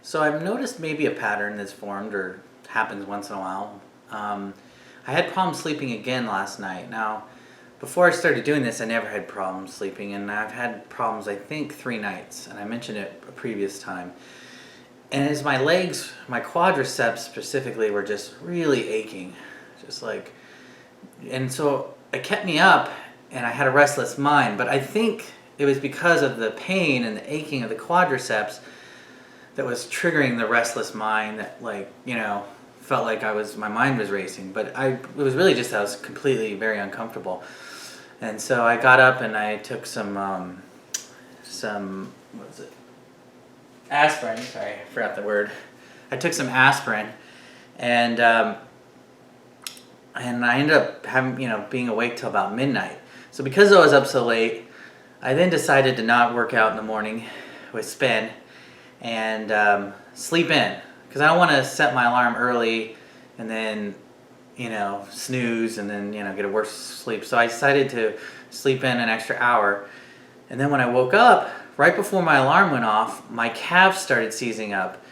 So I've noticed maybe a pattern that's formed or happens once in a while. I had problems sleeping again last night. Now, before I started doing this, I never had problems sleeping, and I've had problems, I think, 3 nights, and I mentioned it a previous time. And as my legs, my quadriceps specifically, were just really aching, just like, and so it kept me up, and I had a restless mind. But I think it was because of the pain and the aching of the quadriceps that was triggering the restless mind that, like, felt like my mind was racing. But it was really just I was completely very uncomfortable. And so I got up and I took some what was it? Aspirin. Sorry, I forgot the word. I took some aspirin, and I ended up being awake till about midnight. So because I was up so late, I then decided to not work out in the morning with Spin and sleep in, because I don't want to set my alarm early and then snooze and then get a worse sleep. So I decided to sleep in an extra hour, and then when I woke up right before my alarm went off, my calves started seizing up.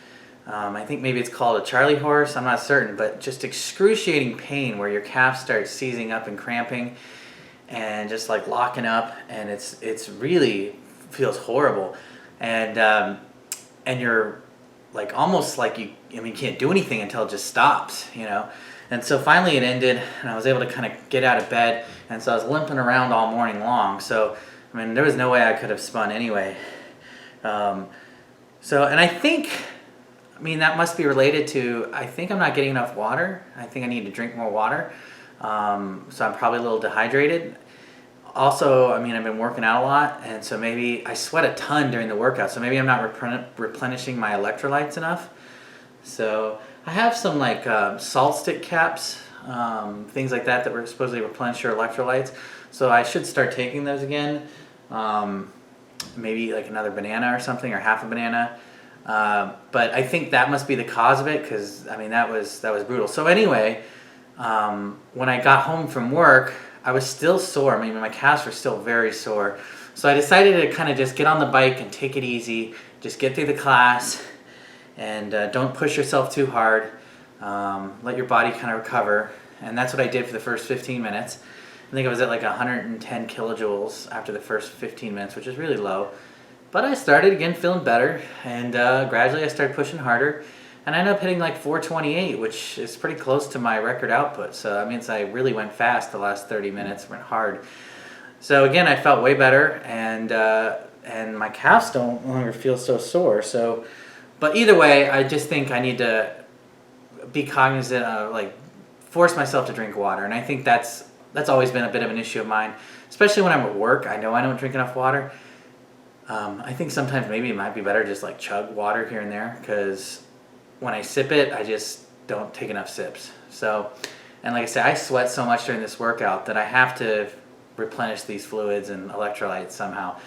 I think maybe it's called a Charlie horse, I'm not certain, but just excruciating pain where your calves start seizing up and cramping and just like locking up, and it's really feels horrible. And you're like almost like you can't do anything until it just stops. And so finally it ended, and I was able to kind of get out of bed, and so I was limping around all morning long. So there was no way I could have spun anyway. And I think, that must be related to, I think I'm not getting enough water. I think I need to drink more water. So I'm probably a little dehydrated. Also, I've been working out a lot, and so maybe I sweat a ton during the workout, so maybe I'm not replenishing my electrolytes enough. So I have some salt stick caps, things like that were supposedly replenish your electrolytes. So I should start taking those again. Maybe like another banana or something, or half a banana. But I think that must be the cause of it, because that was brutal. So anyway, when I got home from work, I was still sore. My calves were still very sore. So I decided to kind of just get on the bike and take it easy. Just get through the class, and don't push yourself too hard. Let your body kind of recover. And that's what I did for the first 15 minutes. I think I was at like 110 kilojoules after the first 15 minutes, which is really low. But I started again feeling better, and gradually I started pushing harder. And I ended up hitting like 428, which is pretty close to my record output. So that means I really went fast the last 30 minutes, went hard. So again, I felt way better, and my calves don't longer feel so sore. So, but either way, I just think I need to be cognizant of, force myself to drink water. And I think that's always been a bit of an issue of mine, especially when I'm at work. I know I don't drink enough water. I think sometimes maybe it might be better just chug water here and there, because when I sip it, I just don't take enough sips. So, and like I said, I sweat so much during this workout that I have to replenish these fluids and electrolytes somehow.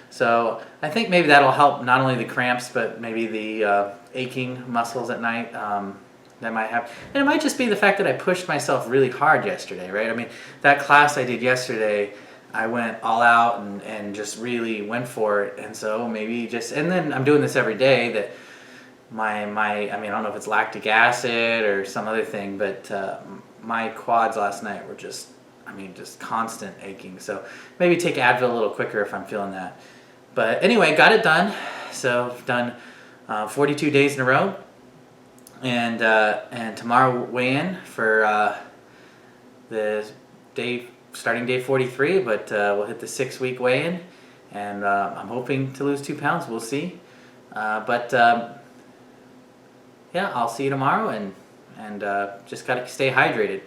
So I think maybe that'll help not only the cramps, but maybe the aching muscles at night that I might have. And it might just be the fact that I pushed myself really hard yesterday, right? That class I did yesterday, I went all out and just really went for it. And so maybe and then I'm doing this every day, that I don't know if it's lactic acid or some other thing, but my quads last night were just constant aching. So maybe take Advil a little quicker if I'm feeling that. But anyway, got it done. So I've done 42 days in a row, and tomorrow weigh in for the starting day 43, but we'll hit the 6-week weigh-in, and I'm hoping to lose 2 pounds. We'll see. Yeah, I'll see you tomorrow, and just got to stay hydrated.